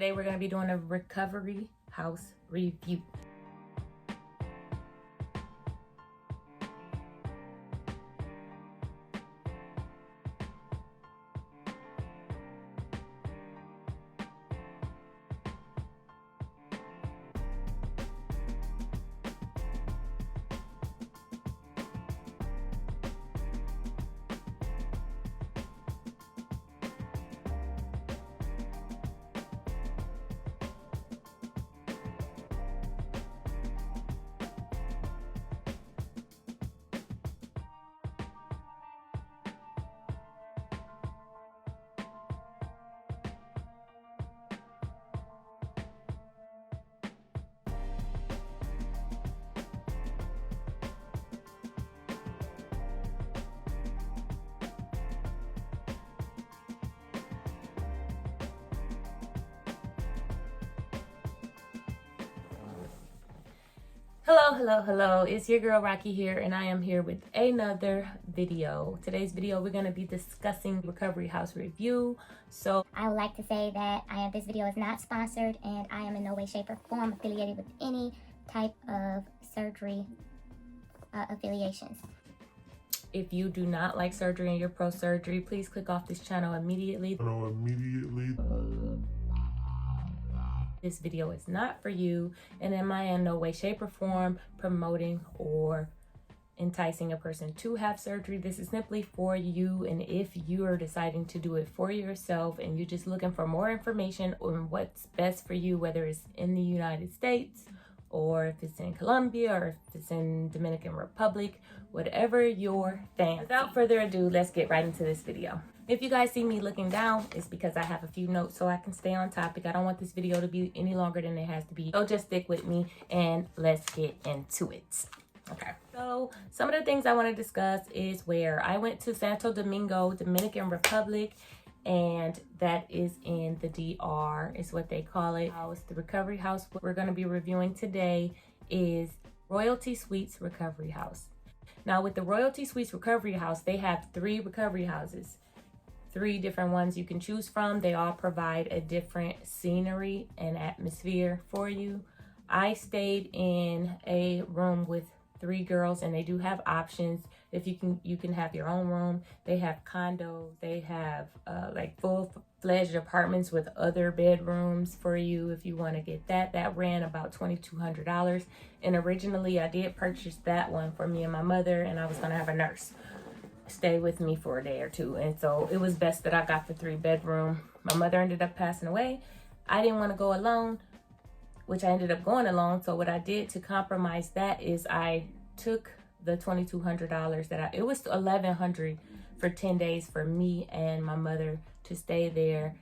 Today we're going to be doing a recovery house review. Hello, it's your girl Rocky here, and I am here with another video. Today's video we're going to be discussing recovery house review. So I would like to say that this video is not sponsored, and I am in no way, shape, or form affiliated with any type of surgery affiliations. if you do not like surgery and you're pro surgery, please click off this channel immediately. This video is not for you, and am I in no way, shape, or form promoting or enticing a person to have surgery. This is simply for you, and if you are deciding to do it for yourself and you're just looking for more information on what's best for you, whether it's in the United States or if it's in Colombia or if it's in Dominican Republic, whatever your fancy. Without further ado, let's get right into this video. If you guys see me looking down, it's because I have a few notes so I can stay on topic. I don't want this video to be any longer than it has to be. So just stick with me and let's get into it. Okay, so some of the things I want to discuss is where I went to Santo Domingo, Dominican Republic, and that is in the DR, is what they call it. The recovery house we're going to be reviewing today is Royalty Suites Recovery House. Now with the Royalty Suites Recovery House, they have 3 recovery houses. 3 different ones you can choose from. They all provide a different scenery and atmosphere for you. I stayed in a room with 3 girls, and they do have options. If you can have your own room. They have condos. They have like full-fledged apartments with other bedrooms for you if you want to get that. That ran about $2,200, and originally I did purchase that one for me and my mother, and I was going to have a nurse stay with me for a day or 2, and so it was best that I got the 3-bedroom. My mother ended up passing away. I didn't want to go alone, which I ended up going alone. So what I did to compromise that is I took the $2,200 it was $1,100 for 10 days for me and my mother to stay there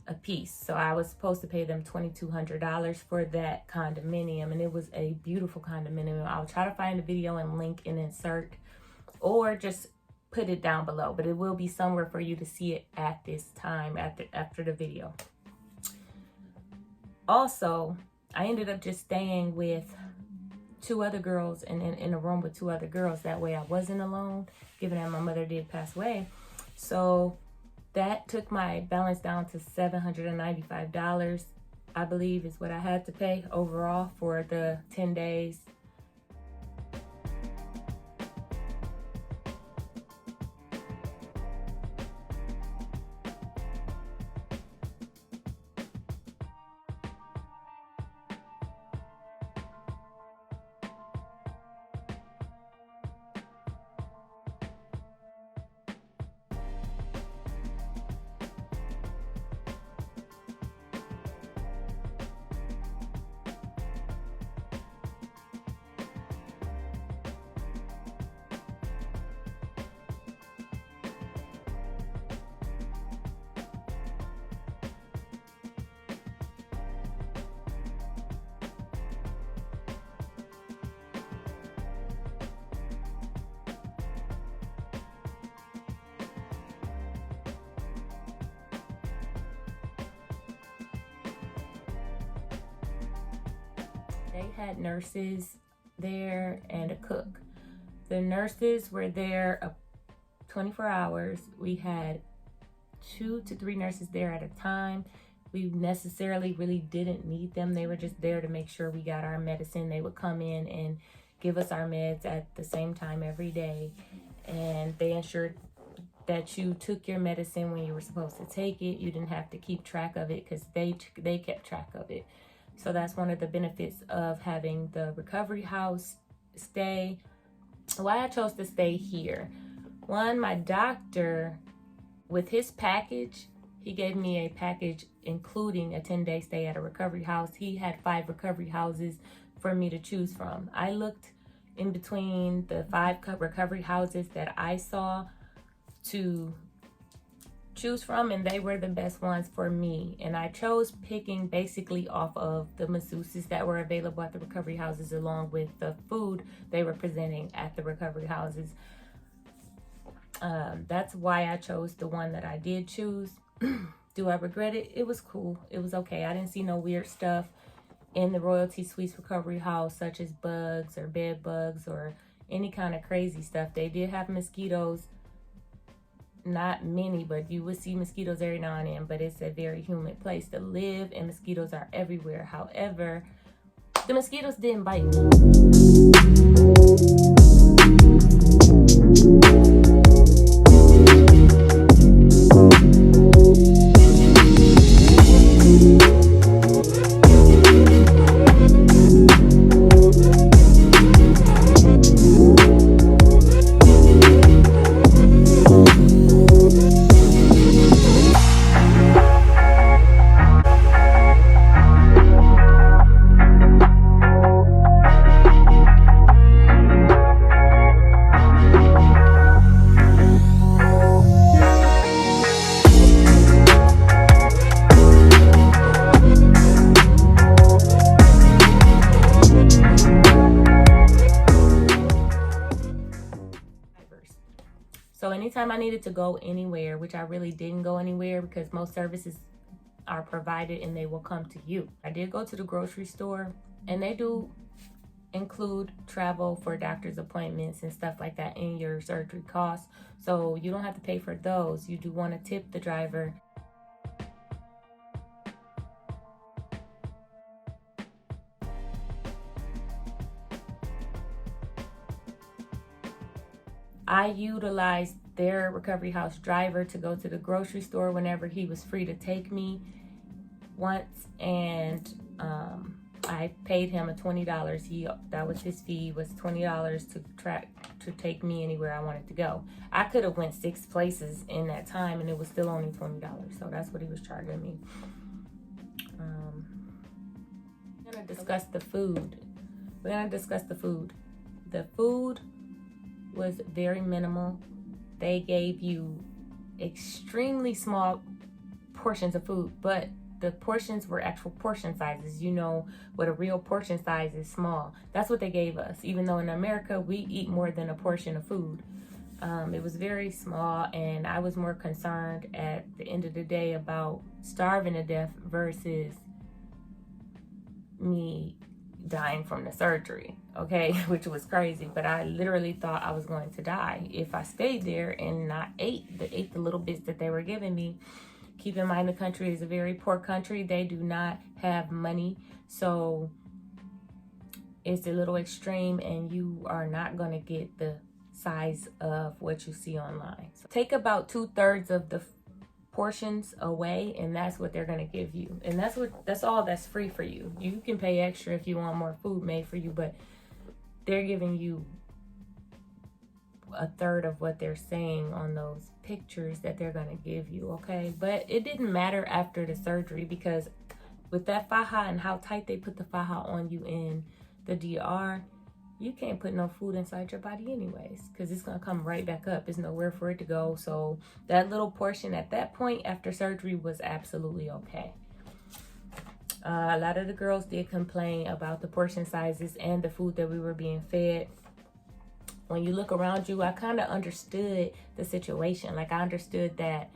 a piece. So I was supposed to pay them $2,200 for that condominium, and it was a beautiful condominium. I'll try to find a video and link and insert, or just put it down below, but it will be somewhere for you to see it at this time after the video. Also, I ended up just staying with 2 other girls and in a room with 2 other girls. That way I wasn't alone, given that my mother did pass away. So that took my balance down to $795, I believe, is what I had to pay overall for the 10 days. They had nurses there and a cook. The nurses were there 24 hours. We had 2 to 3 nurses there at a time. we necessarily really didn't need them. They were just there to make sure we got our medicine. They would come in and give us our meds at the same time every day. And they ensured that you took your medicine when you were supposed to take it. You didn't have to keep track of it because they kept track of it. So that's one of the benefits of having the recovery house stay. Why I chose to stay here. One, my doctor, with his package, he gave me a package including a 10-day stay at a recovery house. He had 5 recovery houses for me to choose from. I looked in between the 5 recovery houses that I saw to choose from, and they were the best ones for me. And I chose picking basically off of the masseuses that were available at the recovery houses, along with the food they were presenting at the recovery houses. That's why I chose the one that I did choose. Do I regret it? It was cool. It was okay. I didn't see no weird stuff in the Royalty Suites recovery house, such as bugs or bed bugs or any kind of crazy stuff. They did have mosquitoes. Not many, but you would see mosquitoes every now and then. But it's a very humid place to live, and mosquitoes are everywhere. However, the mosquitoes didn't bite So anytime I needed to go anywhere, which I really didn't go anywhere because most services are provided and they will come to you. I did go to the grocery store, and they do include travel for doctor's appointments and stuff like that in your surgery costs. So you don't have to pay for those. You do want to tip the driver. I utilized their recovery house driver to go to the grocery store whenever he was free to take me once, and I paid him a $20. That was his fee, was $20 to take me anywhere I wanted to go. I could have went 6 places in that time, and it was still only $20. So that's what he was charging me. We're gonna discuss the food. The food was very minimal. They gave you extremely small portions of food, but the portions were actual portion sizes. You know what a real portion size is, small. That's what they gave us, even though in America we eat more than a portion of food. It was very small, and I was more concerned at the end of the day about starving to death versus me dying from the surgery, okay? Which was crazy, but I literally thought I was going to die if I stayed there and not ate the little bits that they were giving me. Keep in mind, the country is a very poor country. They do not have money, so it's a little extreme, and you are not going to get the size of what you see online. So take about 2/3 of the portions away, and that's what they're going to give you, and that's all that's free for you. You can pay extra if you want more food made for you, but they're giving you 1/3 of what they're saying on those pictures that they're going to give you, okay? But it didn't matter after the surgery, because with that faja and how tight they put the faja on you in the DR, you can't put no food inside your body anyways, because it's going to come right back up. There's nowhere for it to go. So that little portion at that point after surgery was absolutely okay. A lot of the girls did complain about the portion sizes and the food that we were being fed. When you look around you, I kind of understood the situation. Like, I understood that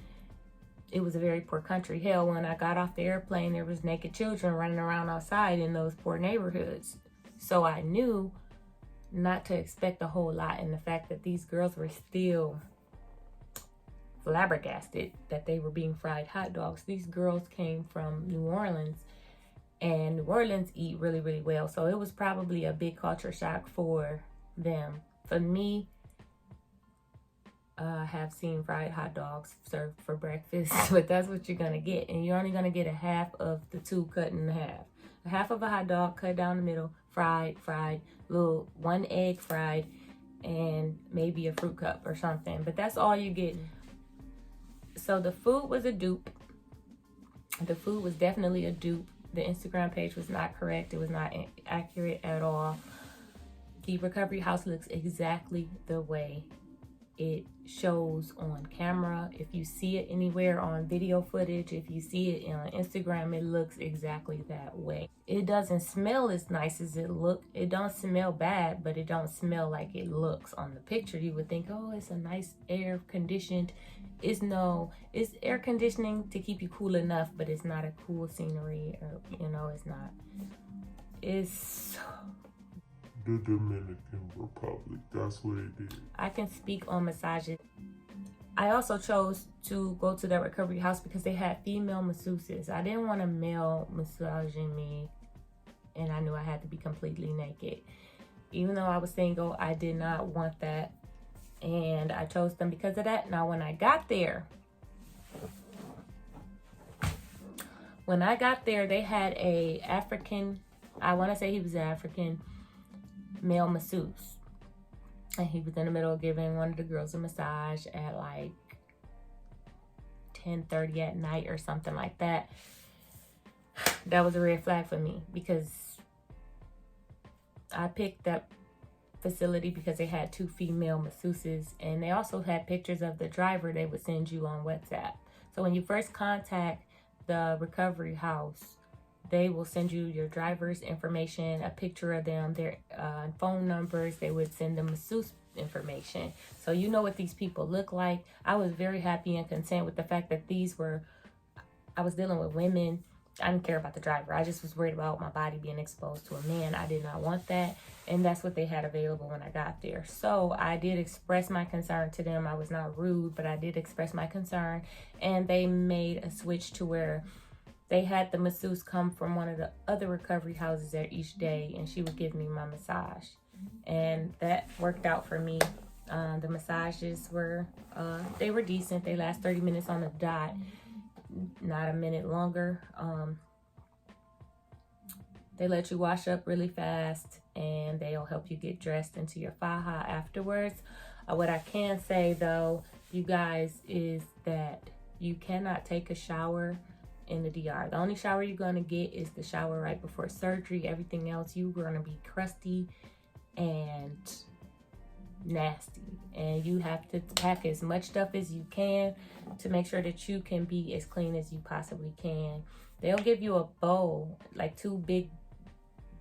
it was a very poor country. Hell, when I got off the airplane, there was naked children running around outside in those poor neighborhoods. So I knew not to expect a whole lot, and the fact that these girls were still flabbergasted that they were being fried hot dogs. These girls came from New Orleans, and New Orleans eat really, really well. So it was probably a big culture shock for them. For me, I have seen fried hot dogs served for breakfast, but that's what you're gonna get. And you're only gonna get a half of the two cut in half. A half of a hot dog cut down the middle, fried, little 1 egg fried, and maybe a fruit cup or something. But that's all you get. So the food was a dupe. The food was definitely a dupe. The Instagram page was not correct. It was not accurate at all. The recovery house looks exactly the way it shows on camera. If you see it anywhere on video footage, if you see it on Instagram, it looks exactly that way. It doesn't smell as nice as it look. It don't smell bad, but it don't smell like it looks on the picture. You would think, oh, it's a nice air conditioned. It's air conditioning to keep you cool enough, but it's not a cool scenery, or it's not. It's the Dominican Republic. That's what it is. I can speak on massages. I also chose to go to that recovery house because they had female masseuses. I didn't want a male massaging me, and I knew I had to be completely naked. Even though I was single, I did not want that, and I chose them because of that. Now, when I got there, they had a African, I want to say he was African, male masseuse, and he was in the middle of giving one of the girls a massage at like 10:30 at night or something like that. That was a red flag for me, because I picked that facility because they had 2 female masseuses, and they also had pictures of the driver they would send you on WhatsApp. So when you first contact the recovery house, they will send you your driver's information, a picture of them, their phone numbers. They would send them masseuse information. So you know what these people look like. I was very happy and content with the fact that I was dealing with women. I didn't care about the driver. I just was worried about my body being exposed to a man. I did not want that. And that's what they had available when I got there. So I did express my concern to them. I was not rude, but I did express my concern. And they made a switch to where they had the masseuse come from one of the other recovery houses there each day, and she would give me my massage. And that worked out for me. The massages were decent. They last 30 minutes on the dot, not a minute longer. They let you wash up really fast, and they'll help you get dressed into your faja afterwards. What I can say though, you guys, is that you cannot take a shower in the DR. The only shower you're going to get is the shower right before surgery. Everything else, you're going to be crusty and nasty, and you have to pack as much stuff as you can to make sure that you can be as clean as you possibly can. They'll give you a bowl, like 2 big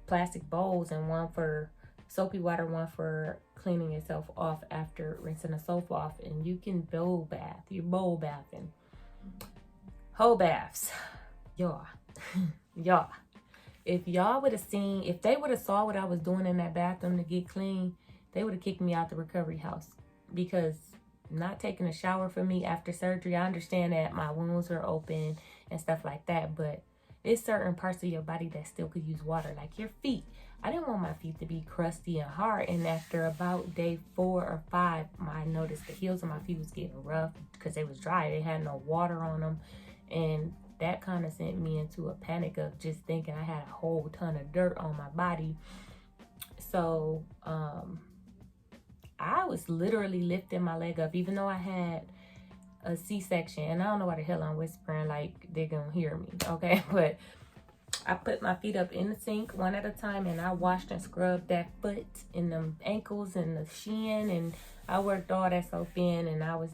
plastic bowls, and one for soapy water, one for cleaning yourself off after rinsing the soap off, and you can bowl bath. You're bowl bathing. Whole baths. Y'all. If y'all would have seen, if they would have saw what I was doing in that bathroom to get clean, they would have kicked me out the recovery house. Because not taking a shower for me after surgery, I understand that my wounds are open and stuff like that, but it's certain parts of your body that still could use water, like your feet. I didn't want my feet to be crusty and hard, and after about day 4 or 5, I noticed the heels of my feet was getting rough because they was dry. They had no water on them. And that kind of sent me into a panic of just thinking I had a whole ton of dirt on my body. So I was literally lifting my leg up, even though I had a C-section. And I don't know why the hell I'm whispering like they're gonna hear me, okay? But I put my feet up in the sink one at a time, and I washed and scrubbed that foot and the ankles and the shin, and I worked all that soap in, and I would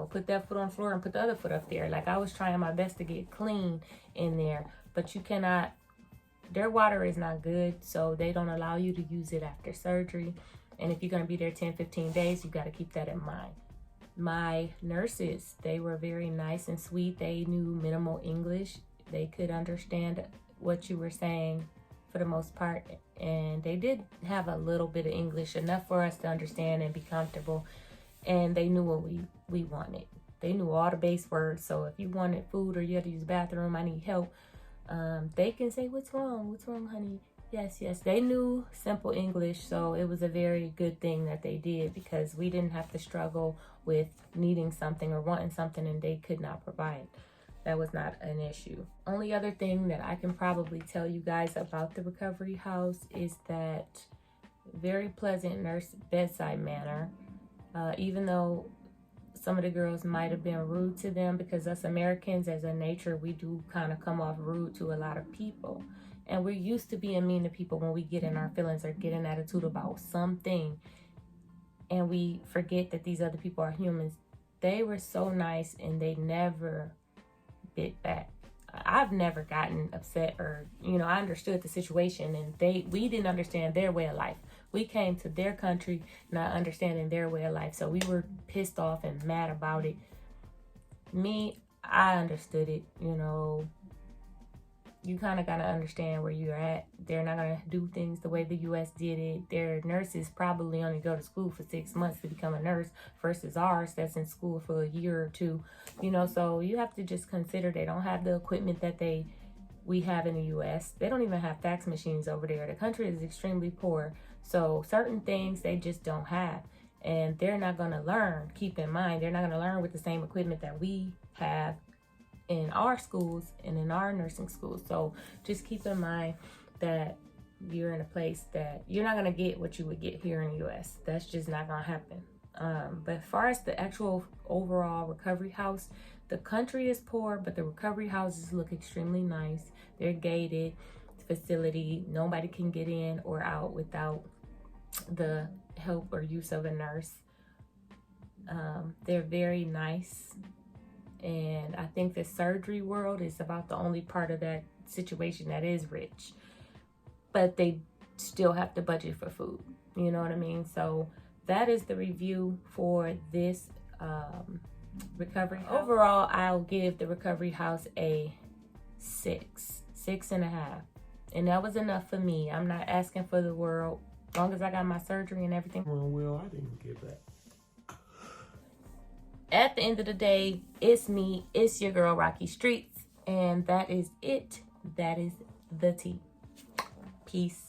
put that foot on the floor and put the other foot up there. Like, I was trying my best to get clean in there. But you cannot, their water is not good, so they don't allow you to use it after surgery. And if you're going to be there 10-15 days, you got to keep that in mind. My nurses, they were very nice and sweet. They knew minimal English. They could understand what you were saying for the most part. And they did have a little bit of English, enough for us to understand and be comfortable. And they knew what we wanted. They knew all the base words. So if you wanted food or you had to use the bathroom, I need help, they can say, what's wrong? What's wrong, honey? Yes. They knew simple English. So it was a very good thing that they did, because we didn't have to struggle with needing something or wanting something and they could not provide. That was not an issue. Only other thing that I can probably tell you guys about the recovery house is that very pleasant nurse, bedside manner. Even though some of the girls might have been rude to them, because us Americans as a nature, we do kind of come off rude to a lot of people. And we're used to being mean to people when we get in our feelings or get an attitude about something. And we forget that these other people are humans. They were so nice and they never bit back. I've never gotten upset, or, I understood the situation and we didn't understand their way of life. We came to their country not understanding their way of life. So we were pissed off and mad about it. Me, I understood it. You kind of got to understand where you're at. They're not going to do things the way the U.S. did it. Their nurses probably only go to school for 6 months to become a nurse versus ours that's in school for a year or two. So you have to just consider they don't have the equipment that we have in the U.S. They don't even have fax machines over there. The country is extremely poor. So certain things they just don't have. And they're not going to learn. Keep in mind, they're not going to learn with the same equipment that we have in our schools and in our nursing schools. So just keep in mind that you're in a place that you're not going to get what you would get here in the U.S. That's just not going to happen. But as far as the actual overall recovery house, the country is poor, but the recovery houses look extremely nice. They're gated facility. Nobody can get in or out without the help or use of a nurse. They're very nice. And I think the surgery world is about the only part of that situation that is rich. But they still have to budget for food. You know what I mean? So that is the review for this recovery house. Overall, I'll give the recovery house a 6.5. And that was enough for me. I'm not asking for the world. As long as I got my surgery and everything. Well, I didn't get that. At the end of the day, it's me. It's your girl, Rocky Streets. And that is it. That is the tea. Peace.